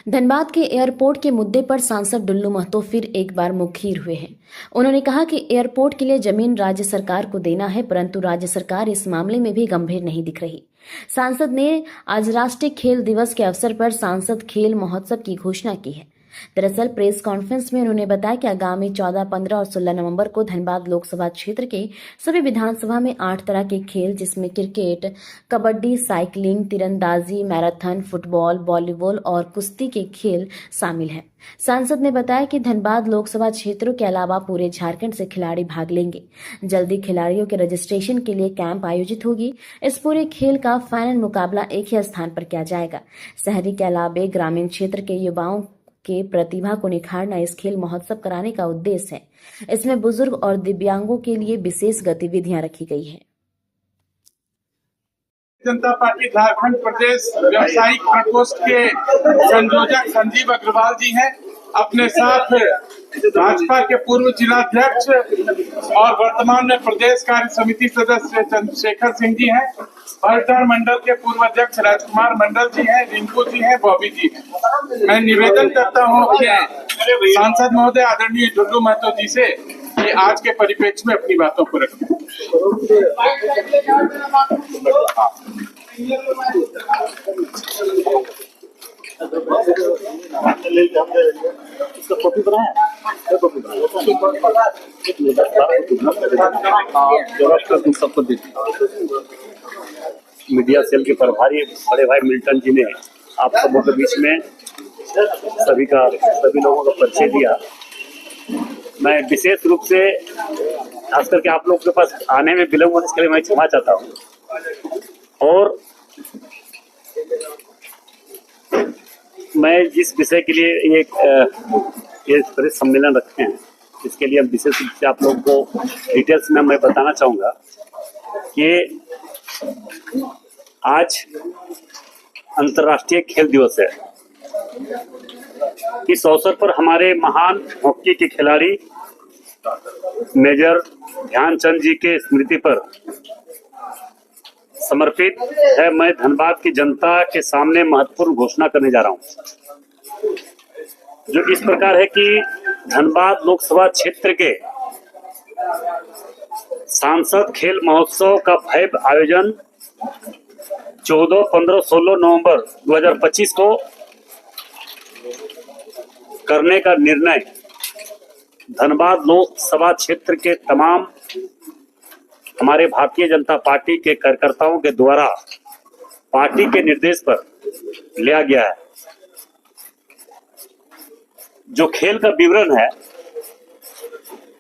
धनबाद के एयरपोर्ट के मुद्दे पर सांसद डुल्लू महतो फिर एक बार मुखर हुए हैं। उन्होंने कहा कि एयरपोर्ट के लिए जमीन राज्य सरकार को देना है, परंतु राज्य सरकार इस मामले में भी गंभीर नहीं दिख रही। सांसद ने आज राष्ट्रीय खेल दिवस के अवसर पर सांसद खेल महोत्सव की घोषणा की है। दरअसल प्रेस कॉन्फ्रेंस में उन्होंने बताया कि आगामी 14, 15 और 16 नवंबर को धनबाद लोकसभा क्षेत्र के सभी विधानसभा में 8 तरह के खेल, जिसमें क्रिकेट, कबड्डी, साइकिलिंग, तीरंदाजी, मैराथन, फुटबॉल, वॉलीबॉल और कुश्ती के खेल शामिल हैं। सांसद ने बताया कि धनबाद लोकसभा क्षेत्रों के अलावा पूरे झारखंड से खिलाड़ी भाग लेंगे। जल्दी खिलाड़ियों के रजिस्ट्रेशन के लिए कैंप आयोजित होगी। इस पूरे खेल का फाइनल मुकाबला एक ही स्थान पर किया जाएगा। शहरी के अलावा ग्रामीण क्षेत्र के युवाओं के प्रतिभा को निखारना इस खेल महोत्सव कराने का उद्देश्य है। इसमें बुजुर्ग और दिव्यांगों के लिए विशेष गतिविधियां रखी गई हैं। जनता पार्टी झारखंड प्रदेश व्यवसायिक प्रकोष्ठ के संयोजक संजीव अग्रवाल जी हैं। अपने साथ भाजपा के पूर्व जिलाध्यक्ष और वर्तमान में प्रदेश कार्य समिति सदस्य चंद्रशेखर सिंह जी हैं। पर्यटन मंडल के पूर्व अध्यक्ष राजकुमार मंडल जी हैं, रिंकू जी हैं, बॉबी जी हैं। मैं निवेदन करता हूं कि सांसद महोदय आदरणीय डुल्लू महतो जी से कि आज के परिप्रेक्ष्य में अपनी बातों को रखें। मीडिया सेल के प्रभारी बड़े भाई मिल्टन जी ने आप सबों के बीच में सभी लोगों का परिचय दिया। मैं विशेष रूप से खास करके आप लोगों के पास आने में विलम्ब होने के लिए मैं क्षमा चाहता हूँ। और मैं जिस विषय के लिए ये प्रेस सम्मेलन रखते हैं, इसके लिए हम विशेष रूप से आप लोगों को डिटेल्स में मैं बताना चाहूँगा कि आज अंतर्राष्ट्रीय खेल दिवस है। इस अवसर पर हमारे महान हॉकी के खिलाड़ी मेजर ध्यानचंद जी के स्मृति पर समर्पित है। मैं धनबाद की जनता के सामने महत्वपूर्ण घोषणा करने जा रहा हूं, जो इस प्रकार है कि धनबाद लोकसभा क्षेत्र के सांसद खेल महोत्सव का भव्य आयोजन 14, 15, 16 नवंबर 2025 को करने का निर्णय धनबाद लोकसभा क्षेत्र के तमाम हमारे भारतीय जनता पार्टी के कार्यकर्ताओं के द्वारा पार्टी के निर्देश पर लिया गया है। जो खेल का विवरण है,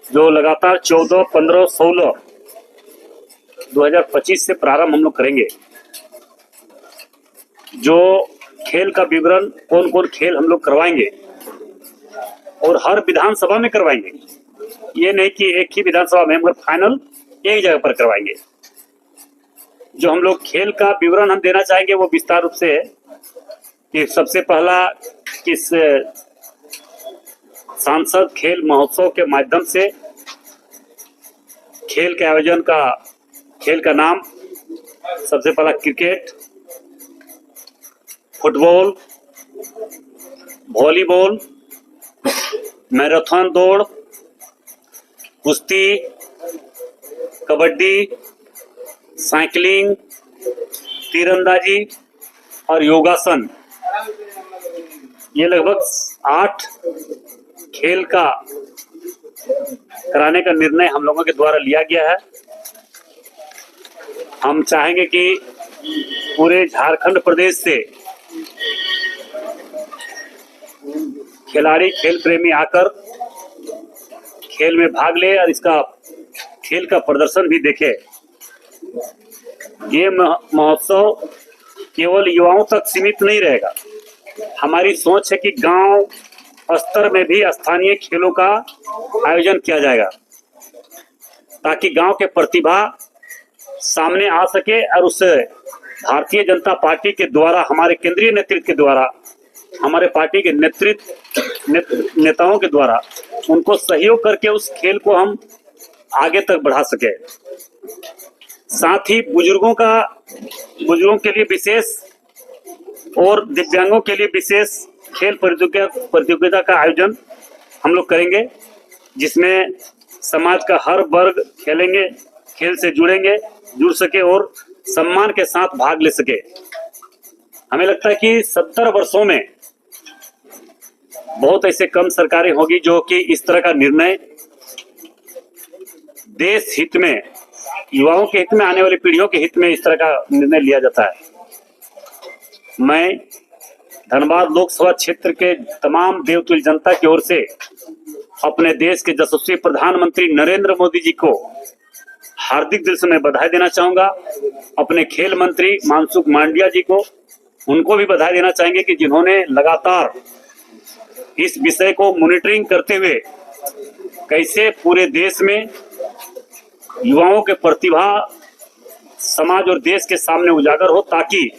जो लगातार 14, 15, 16 2025 से प्रारंभ हम लोग करेंगे। जो खेल का विवरण कौन कौन खेल हम लोग करवाएंगे और हर विधानसभा में करवाएंगे, ये नहीं कि एक ही विधानसभा में, मगर फाइनल एक जगह पर करवाएंगे। जो हम लोग खेल का विवरण हम देना चाहेंगे वो विस्तार रूप से है कि सबसे पहला किस सांसद खेल महोत्सव के माध्यम से खेल के आयोजन का, खेल का नाम सबसे पहला क्रिकेट, फुटबॉल, वॉलीबॉल, मैराथन दौड़, कुश्ती, कबड्डी, साइकिलिंग, तीरंदाजी और योगासन, ये लगभग 8 खेल का कराने का निर्णय हम लोगों के द्वारा लिया गया है। हम चाहेंगे कि पूरे झारखंड प्रदेश से खिलाड़ी, खेल प्रेमी आकर खेल में भाग ले और इसका खेल का प्रदर्शन भी देखे। ये महोत्सव केवल युवाओं तक सीमित नहीं रहेगा। हमारी सोच है कि गांव स्तर में भी स्थानीय खेलों का आयोजन किया जाएगा, ताकि गांव के प्रतिभा सामने आ सके और उससे भारतीय जनता पार्टी के द्वारा, हमारे केंद्रीय नेतृत्व के द्वारा, हमारे पार्टी के नेताओं के द्वारा उनको सहयोग करके उस खेल को हम आगे तक बढ़ा सके। साथ ही बुजुर्गों के लिए विशेष और दिव्यांगों के लिए विशेष खेल प्रतियोगिता का आयोजन हम लोग करेंगे, जिसमें समाज का हर वर्ग खेलेंगे, खेल से जुड़ सके और सम्मान के साथ भाग ले सके। हमें लगता है कि 70 वर्षों में बहुत ऐसे कम सरकारें होगी जो कि इस तरह का निर्णय देश हित में, युवाओं के हित में, आने वाली पीढ़ियों के हित में इस तरह का निर्णय लिया जाता है। मैं धनबाद लोकसभा क्षेत्र के तमाम देवतुल्य जनता की ओर से अपने देश के यशस्वी प्रधानमंत्री नरेंद्र मोदी जी को हार्दिक दिल से मैं बधाई देना चाहूंगा। अपने खेल मंत्री मनसुख मांडविया जी को, उनको भी बधाई देना चाहेंगे कि जिन्होंने लगातार इस विषय को मॉनिटरिंग करते हुए कैसे पूरे देश में युवाओं के प्रतिभा समाज और देश के सामने उजागर हो, ताकि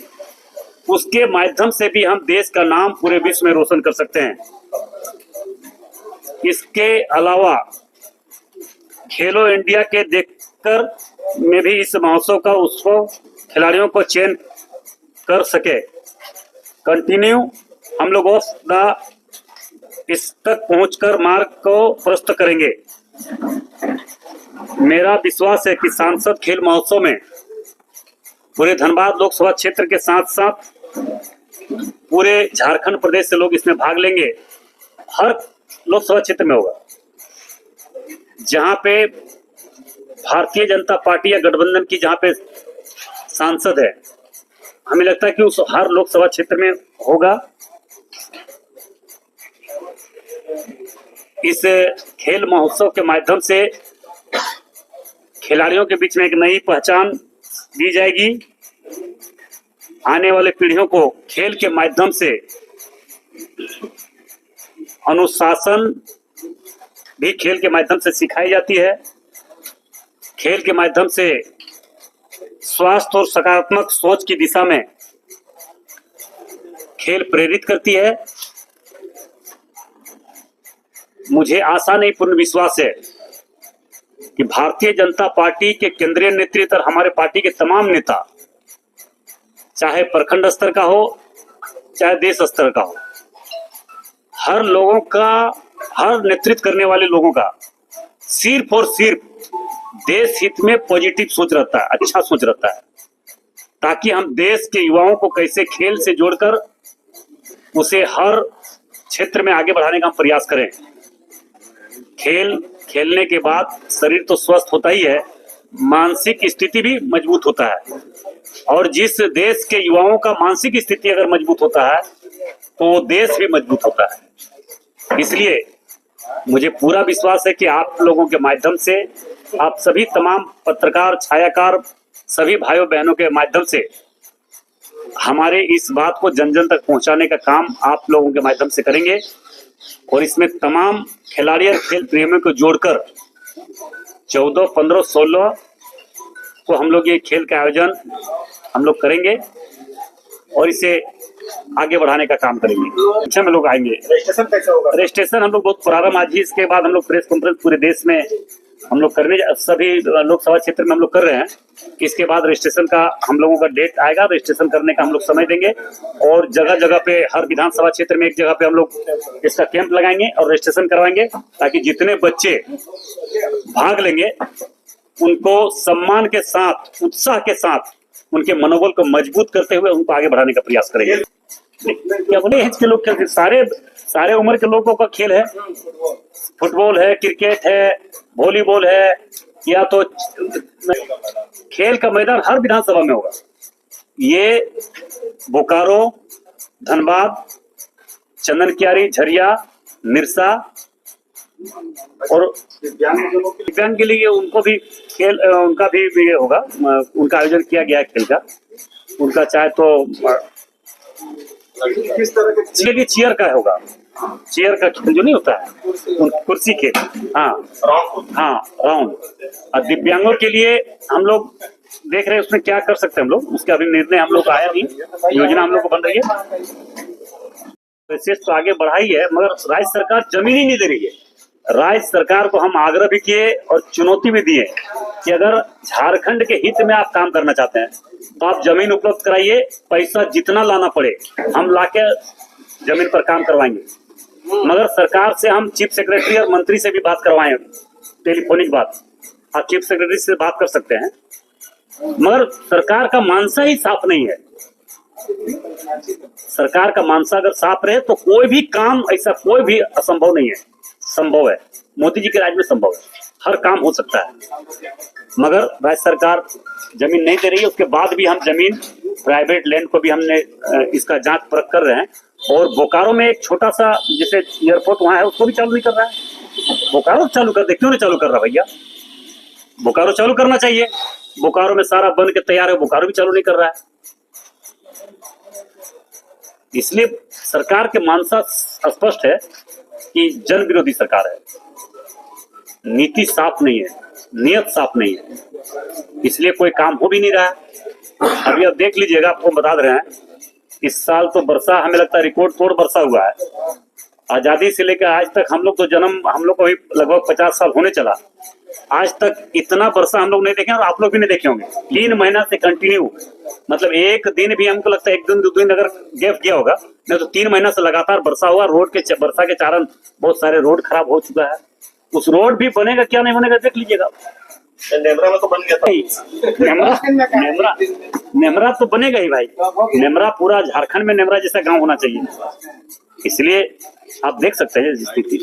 उसके माध्यम से भी हम देश का नाम पूरे विश्व में रोशन कर सकते हैं। इसके अलावा खेलो इंडिया के देखकर में भी इस महोत्सव का उसको खिलाड़ियों को चयन कर सके, कंटिन्यू हम लोग इस तक पहुंचकर मार्ग को प्रस्त करेंगे। मेरा विश्वास है कि सांसद खेल महोत्सव में पूरे धनबाद लोकसभा क्षेत्र के साथ साथ पूरे झारखंड प्रदेश से लोग इसमें भाग लेंगे। हर लोकसभा क्षेत्र में होगा जहां पे भारतीय जनता पार्टी या गठबंधन की जहां पे सांसद है, हमें लगता है कि उस हर लोकसभा क्षेत्र में होगा। इस खेल महोत्सव के माध्यम से खिलाड़ियों के बीच में एक नई पहचान दी जाएगी। आने वाले पीढ़ियों को खेल के माध्यम से अनुशासन भी खेल के माध्यम से सिखाई जाती है। खेल के माध्यम से स्वास्थ्य और सकारात्मक सोच की दिशा में खेल प्रेरित करती है। मुझे आशा नहीं, पूर्ण विश्वास है कि भारतीय जनता पार्टी के केंद्रीय नेतृत्व और हमारे पार्टी के तमाम नेता, चाहे प्रखंड स्तर का हो चाहे देश स्तर का हो, हर लोगों का, हर नेतृत्व करने वाले लोगों का सिर्फ और सिर्फ देश हित में पॉजिटिव सोच रहता है, अच्छा सोच रहता है, ताकि हम देश के युवाओं को कैसे खेल से जोड़कर उसे हर क्षेत्र में आगे बढ़ाने का हम प्रयास करें। खेल खेलने के बाद शरीर तो स्वस्थ होता ही है, मानसिक स्थिति भी मजबूत होता है, और जिस देश के युवाओं का मानसिक स्थिति अगर मजबूत होता है तो वो देश भी मजबूत होता है। इसलिए मुझे पूरा विश्वास है कि आप लोगों के माध्यम से, आप सभी तमाम पत्रकार, छायाकार, सभी भाइयों बहनों के माध्यम से हमारे इस बात को जन जन तक पहुंचाने का काम आप लोगों के माध्यम से करेंगे, और इसमें तमाम खिलाड़ी और खेल प्रेमियों को जोड़कर 14, 15, 16 को हम लोग ये खेल का आयोजन हम लोग करेंगे और इसे आगे बढ़ाने का काम करेंगे। अच्छा में लोग आएंगे। रजिस्ट्रेशन कैसे होगा? रजिस्ट्रेशन हम लोग बहुत प्रारंभ आज ही, इसके बाद हम लोग प्रेस कॉन्फ्रेंस पूरे देश में हम लोग करने, सभी लोकसभा क्षेत्र में हम लोग कर रहे हैं। इसके बाद रजिस्ट्रेशन का हम लोगों का डेट आएगा, रजिस्ट्रेशन करने का हम लोग समय देंगे, और जगह जगह पे हर विधानसभा क्षेत्र में एक जगह पे हम लोग इसका कैंप लगाएंगे और रजिस्ट्रेशन करवाएंगे, ताकि जितने बच्चे भाग लेंगे उनको सम्मान के साथ, उत्साह के साथ, उनके मनोबल को मजबूत करते हुए उनको आगे बढ़ाने का प्रयास करेंगे। क्या बोले, एज के लोग खेलते, सारे उम्र के लोगों का खेल है, फुटबॉल है, क्रिकेट है, वॉलीबॉल है, या तो खेल का मैदान हर विधानसभा में होगा। ये बोकारो, धनबाद, चंदनकियारी, झरिया, निरसा और दिव्यांग के लिए उनको भी खेल, उनका भी ये होगा, उनका आयोजन किया गया है खेल का। उनका चाहे तो किस तरह के चेयर का होगा, चेयर का खेल जो नहीं होता है, कुर्सी खेल, हाँ राउंड। और दिव्यांगों के लिए हम लोग देख रहे हैं उसमें क्या कर सकते हैं हम लोग, उसका अभी निर्णय हम लोग आया नहीं, योजना हम लोग को बन रही है। विशेष तो आगे बढ़ाई है, मगर राज्य सरकार जमीन ही नहीं दे रही है। राज्य सरकार को हम आग्रह भी किए और चुनौती भी दिए कि अगर झारखंड के हित में आप काम करना चाहते हैं तो आप जमीन उपलब्ध कराइए, पैसा जितना लाना पड़े हम लाके जमीन पर काम करवाएंगे। मगर सरकार से हम चीफ सेक्रेटरी और मंत्री से भी बात करवाएं, टेलीफोनिक बात, आप चीफ सेक्रेटरी से बात कर सकते हैं, मगर सरकार का मानसा ही साफ नहीं है। सरकार का मानसा अगर साफ रहे तो कोई भी काम ऐसा कोई भी असंभव नहीं है, संभव है। मोदी जी के राज में संभव है, हर काम हो सकता है। मगर राज्य सरकार जमीन नहीं दे रही है, उसके बाद भी हम जमीन प्राइवेट लैंड को भी हमने इसका जांच परख कर रहे हैं। और बोकारो में एक छोटा सा जैसे एयरपोर्ट वहां है, उसको भी चालू नहीं कर रहा है। बोकारो चालू कर दे, क्यों नहीं चालू कर रहा भैया? बोकारो चालू करना चाहिए। बोकारो में सारा बन के तैयार है, बोकारो भी चालू नहीं कर रहा है। इसलिए सरकार के मानसा स्पष्ट है कि जन विरोधी सरकार है, नीति साफ नहीं है, नियत साफ नहीं है, इसलिए कोई काम हो भी नहीं रहा है। अभी आप देख लीजिएगा, आपको बता रहे हैं, इस साल तो वर्षा हमें लगता है रिकॉर्ड तोड़ वर्षा हुआ है। आजादी से लेकर आज तक हम लोग को भी लगभग 50 साल होने चला, आज तक इतना वर्षा हम लोग नहीं देखे और आप लोग भी नहीं देखे होंगे। 3 महीना से कंटिन्यू, मतलब एक दिन भी हमको लगता है, एक दिन 2 दिन अगर गैप गया होगा, नहीं तो 3 महीना से लगातार वर्षा हुआ। रोड के वर्षा के कारण बहुत सारे रोड खराब हो चुका है। उस रोड भी बनेगा क्या नहीं बनेगा देख लीजिएगा। नेमरा में तो बन गया था। नेमरा तो बनेगा ही भाई। नेमरा पूरा झारखंड में नेमरा जैसा गांव होना चाहिए। इसलिए आप देख सकते हैं स्थिति।